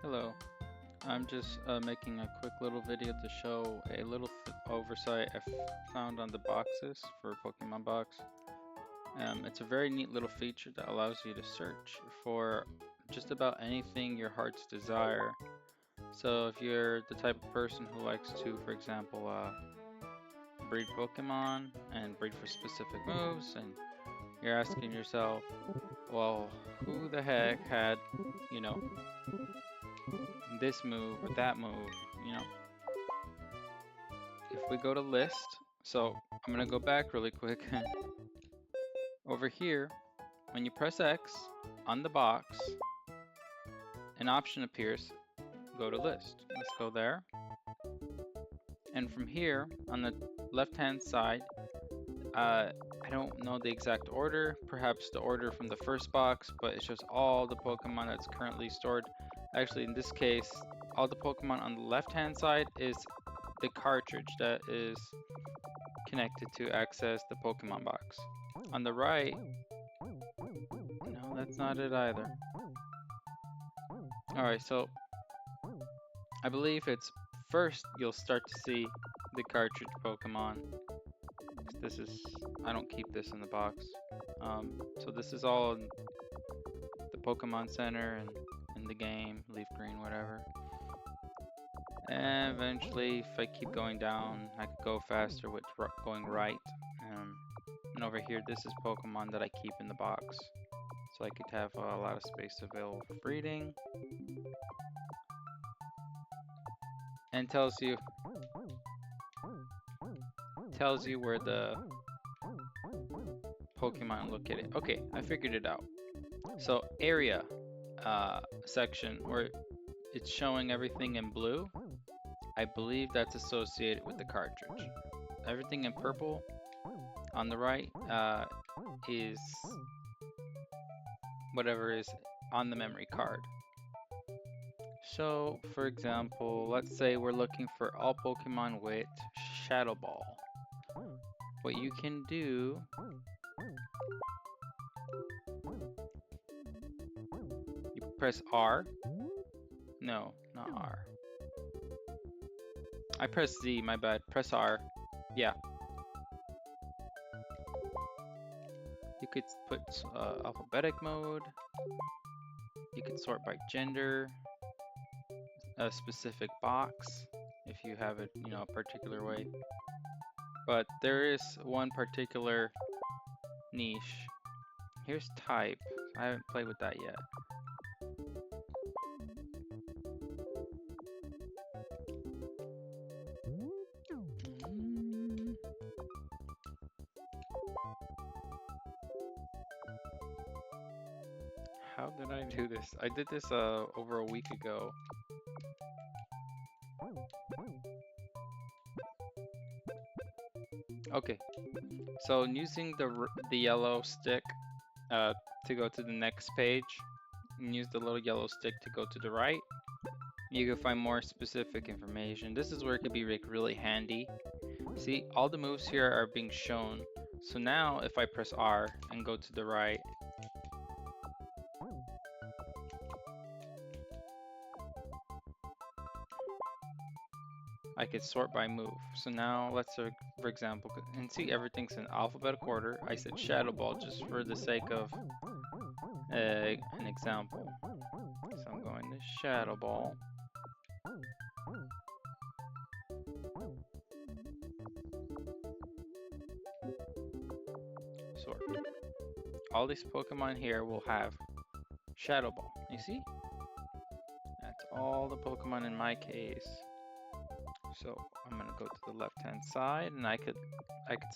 Hello, I'm just making a quick little video to show a little oversight I found on the boxes for Pokemon box. It's a very neat little feature that allows you to search for just about anything your heart's desire. So if you're the type of person who likes to, for example, breed Pokemon and breed for specific moves, and you're asking yourself, well, who the heck had, you know, this move or that move, you know? If we go to list, so I'm gonna go back really quick. Over here, when you press X on the box, an option appears, go to list. Let's go there. And from here, on the left-hand side, I don't know the exact order, perhaps the order from the first box, but it shows all the Pokemon that's currently stored. Actually, in this case, all the Pokemon on the left-hand side is the cartridge that is connected to access the Pokemon box. On the right, no, that's not it either. Alright, so I believe it's first you'll start to see the cartridge Pokemon. This is, I don't keep this in the box. So this is all in the Pokemon Center and in the game, Leaf Green, whatever. And eventually, if I keep going down, I could go faster with going right. And over here, this is Pokemon that I keep in the box. So I could have a lot of space available for breeding. And tells you where the Pokemon located. Okay, I figured it out. So area section where it's showing everything in blue, I believe that's associated with the cartridge. Everything in purple on the right is whatever is on the memory card. So, for example, let's say we're looking for all Pokemon with Shadow Ball. What you can do you press R. No, not R. I pressed Z, my bad. Press R. Yeah. You could put alphabetic mode. You could sort by gender. A specific box if you have it, you know, a particular way. But there is one particular niche. Here's type. I haven't played with that yet. How did I do this? I did this over a week ago. Okay, so using the yellow stick to go to the next page, and use the little yellow stick to go to the right, you can find more specific information. This is where it could be really handy. See, all the moves here are being shown. So now if I press R and go to the right, I could sort by move. So now let's for example, and see everything's in alphabetical order. I said Shadow Ball just for the sake of an example. So I'm going to Shadow Ball. Sort. All these Pokemon here will have Shadow Ball. You see? That's all the Pokemon in my case. So I'm gonna go to the left-hand side, and I could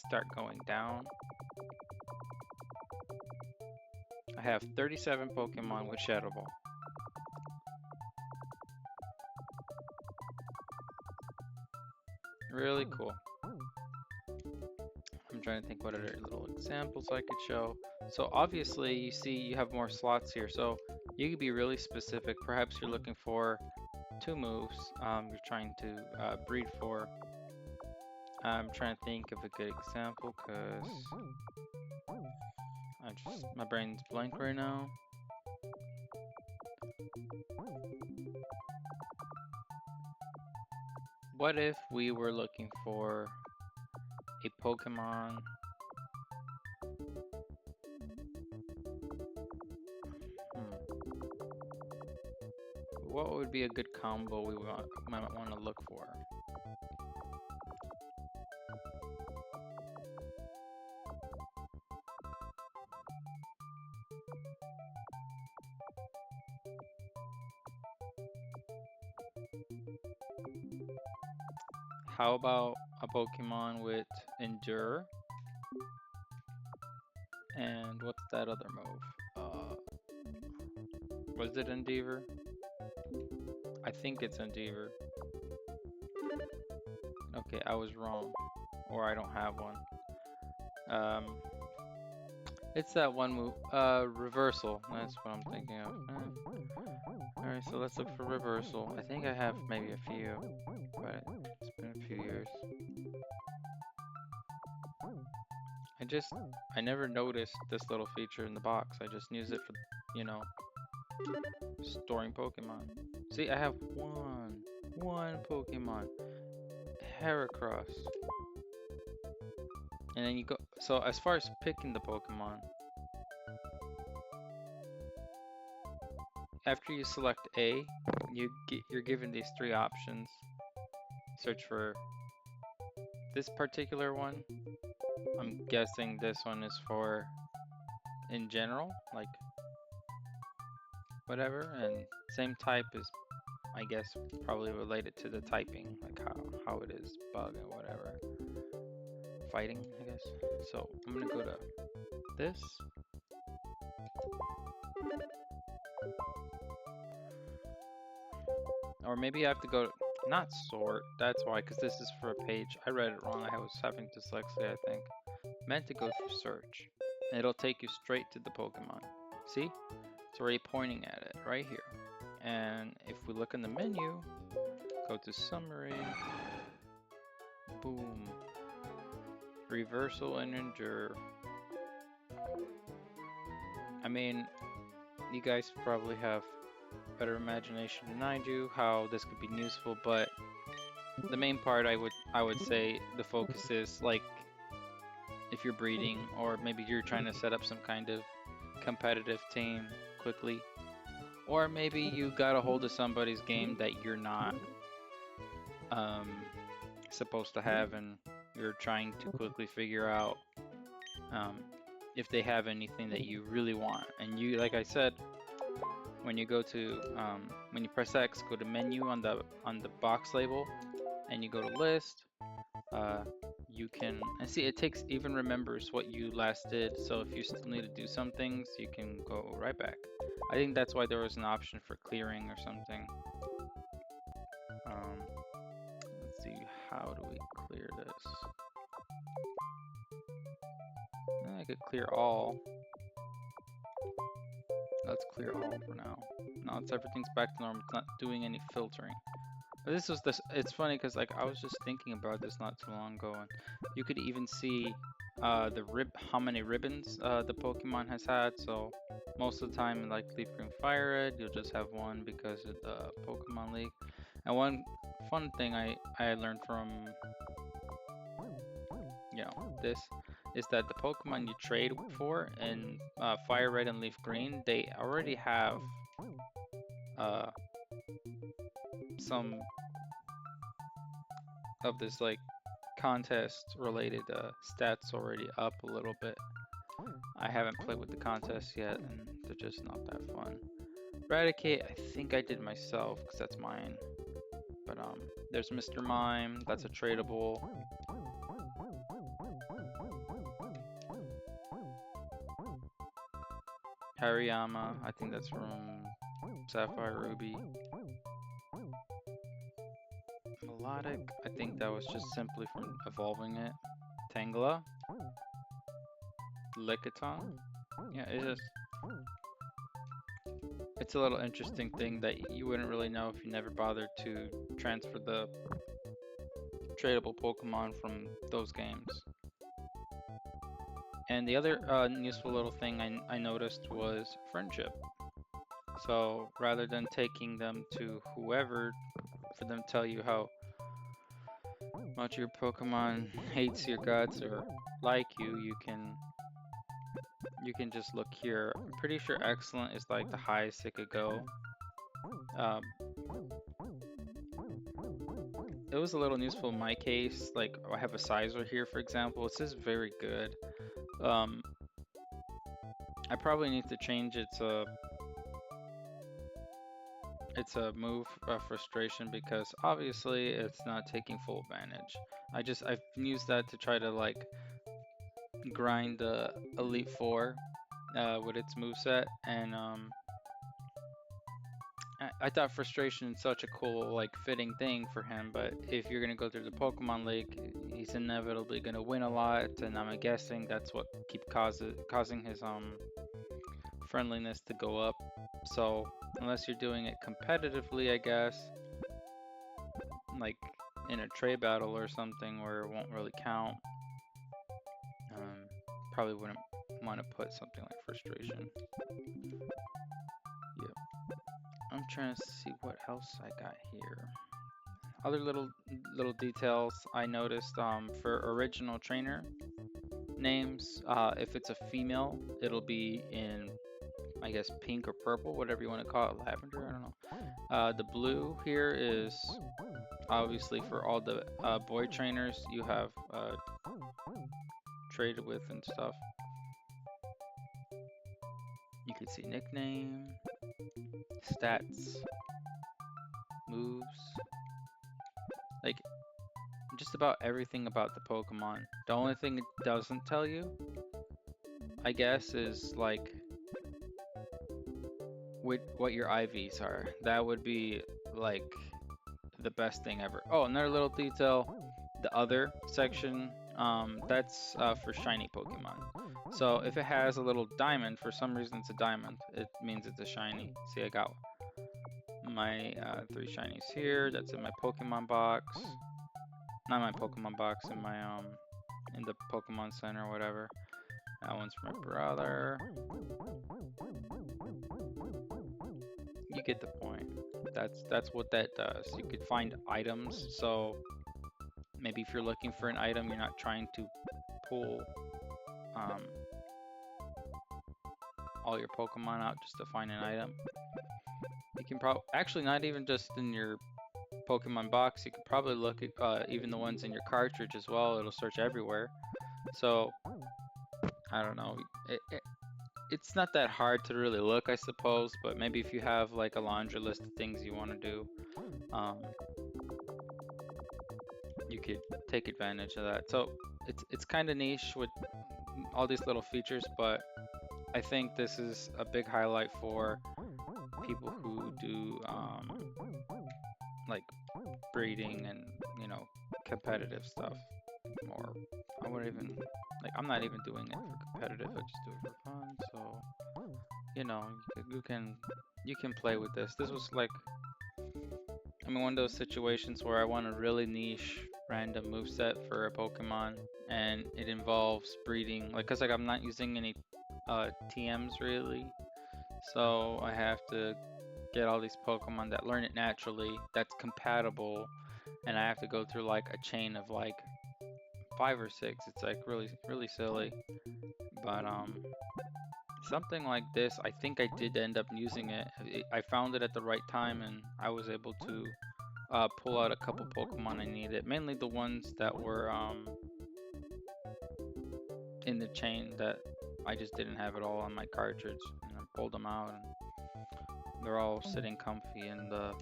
start going down. I have 37 Pokemon with Shadow Ball. Really cool. I'm trying to think what other little examples I could show. So obviously you see you have more slots here, so you could be really specific. Perhaps you're looking for 2 moves you're trying to breed for. I'm trying to think of a good example because my brain's blank right now. what if we were looking for a Pokemon? What would be a good combo we might want to look for? How about a Pokemon with Endure? And what's that other move? Was it Endeavor? I think it's Endeavor. Okay, I was wrong. Or I don't have one. It's that one move. Reversal. That's what I'm thinking of. Alright, so let's look for Reversal. I think I have maybe a few, but it's been a few years. I never noticed this little feature in the box. I just use it for, you know, storing Pokemon. See, I have one Pokemon. Heracross. And then you go, so as far as picking the Pokemon, after you select A, you're given these three options. Search for this particular one. I'm guessing this one is for in general, like whatever, and same type is, I guess, probably related to the typing, like how it is, bug or whatever. Fighting, I guess. So I'm gonna go to this. Or maybe I have to go to, not sort, that's why, because this is for a page. I read it wrong, I was having dyslexia, I think. Meant to go for search. And it'll take you straight to the Pokemon. See? It's already pointing at it, right here. And if we look in the menu, go to summary, boom. Reversal and Endure. I mean, you guys probably have better imagination than I do how this could be useful, but the main part I would say the focus is like if you're breeding or maybe you're trying to set up some kind of competitive team quickly, or maybe you got a hold of somebody's game that you're not supposed to have and you're trying to quickly figure out if they have anything that you really want. And you, like I said, when you go to when you press X, go to menu on the box label, and you go to list. You can, and see, it even remembers what you last did. So if you still need to do some things, you can go right back. I think that's why there was an option for clearing or something. Let's see, how do we clear this? I could clear all. Let's clear all for now. Now everything's back to normal. It's not doing any filtering. But it's funny because like I was just thinking about this not too long ago, and you could even see how many ribbons the Pokemon has had. So most of the time in like Leaf Green Fire Red, you'll just have one because of the Pokemon League. And one fun thing I learned from this is that the Pokemon you trade for in Fire Red and Leaf Green, they already have some of this like contest related stats already up a little bit. I haven't played with the contests yet, and they're just not that fun. Eradicate, I think I did myself because that's mine. But there's Mr. Mime, that's a tradable. Hariyama, I think that's from Sapphire Ruby. Melodic, I think that was just simply from evolving it. Tangela. Lickitung. Yeah, it's a little interesting thing that you wouldn't really know if you never bothered to transfer the tradable Pokemon from those games. And the other useful little thing I noticed was friendship. So rather than taking them to whoever for them to tell you how much your Pokemon hates your guts or like you can just look here. I'm pretty sure excellent is like the highest it could go. Um, it was a little useful in my case. Like I have a sizer here, for example. It says very good. Um, I probably need to change its a move frustration because obviously it's not taking full advantage. I've used that to try to like grind the Elite Four with its moveset, and I thought frustration is such a cool like fitting thing for him. But if you're gonna go through the Pokemon League, he's inevitably gonna win a lot, and I'm guessing that's what causing his friendliness to go up. So unless you're doing it competitively, I guess, like in a trade battle or something where it won't really count, probably wouldn't want to put something like frustration. Yep. I'm trying to see what else I got here. Other little details I noticed for original trainer names, if it's a female, it'll be in, I guess, pink or purple, whatever you want to call it, lavender, I don't know. The blue here is obviously for all the boy trainers you have traded with and stuff. You can see nickname, stats, moves, like just about everything about the Pokemon. The only thing it doesn't tell you, I guess, is like what your IVs are. That would be like the best thing ever. Oh, another little detail, the other section, that's for shiny Pokemon. So if it has a little diamond, for some reason it's a diamond, it means it's a shiny. See, I got my 3 shinies here. That's in my Pokemon box. Not my Pokemon box, in my in the Pokemon Center or whatever. That one's for my brother. You get the point. That's what that does. You could find items, so maybe if you're looking for an item, you're not trying to pull all your Pokemon out just to find an item. You can probably, actually not even just in your Pokemon box, you could probably look at even the ones in your cartridge as well. It'll search everywhere. So, I don't know. It's not that hard to really look, I suppose, but maybe if you have like a laundry list of things you want to do, you could take advantage of that. So it's kind of niche with all these little features, but I think this is a big highlight for people who do like breeding and, you know, competitive stuff. Or I wouldn't even, like, I'm not even doing it for competitive, I just do it for fun. So, you know, you can play with this. This was like, I mean, one of those situations where I want a really niche random moveset for a Pokemon, and it involves breeding, like, cause like I'm not using any TMs really, so I have to get all these Pokemon that learn it naturally, that's compatible, and I have to go through like a chain of like 5 or 6. It's like really silly, but something like this, I think I did end up using it. I found it at the right time, and I was able to pull out a couple Pokemon I needed, mainly the ones that were in the chain that I just didn't have it all on my cartridge, and I pulled them out, and they're all sitting comfy in the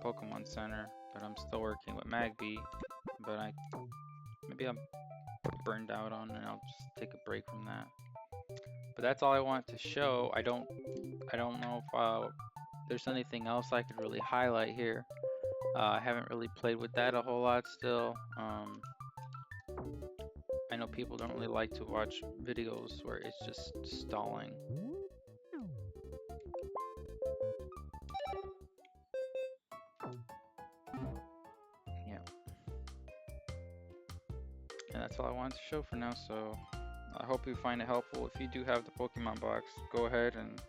Pokemon Center. But I'm still working with Magby, but maybe I'm burned out on it, and I'll just take a break from that. But that's all I want to show. I don't know if there's anything else I could really highlight here. I haven't really played with that a whole lot still. I know people don't really like to watch videos where it's just stalling. Yeah. And that's all I wanted to show for now, so I hope you find it helpful. If you do have the Pokemon box, go ahead and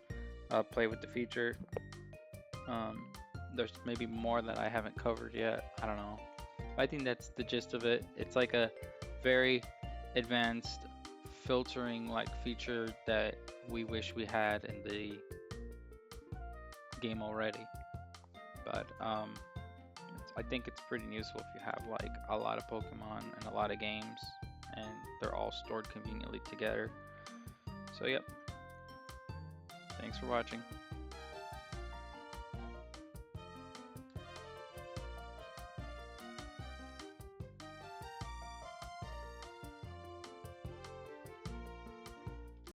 play with the feature. There's maybe more that I haven't covered yet. I don't know. I think that's the gist of it. It's like a very advanced filtering like feature that we wish we had in the game already. But I think it's pretty useful if you have like a lot of Pokemon and a lot of games, and they're all stored conveniently together. So yep. Thanks for watching.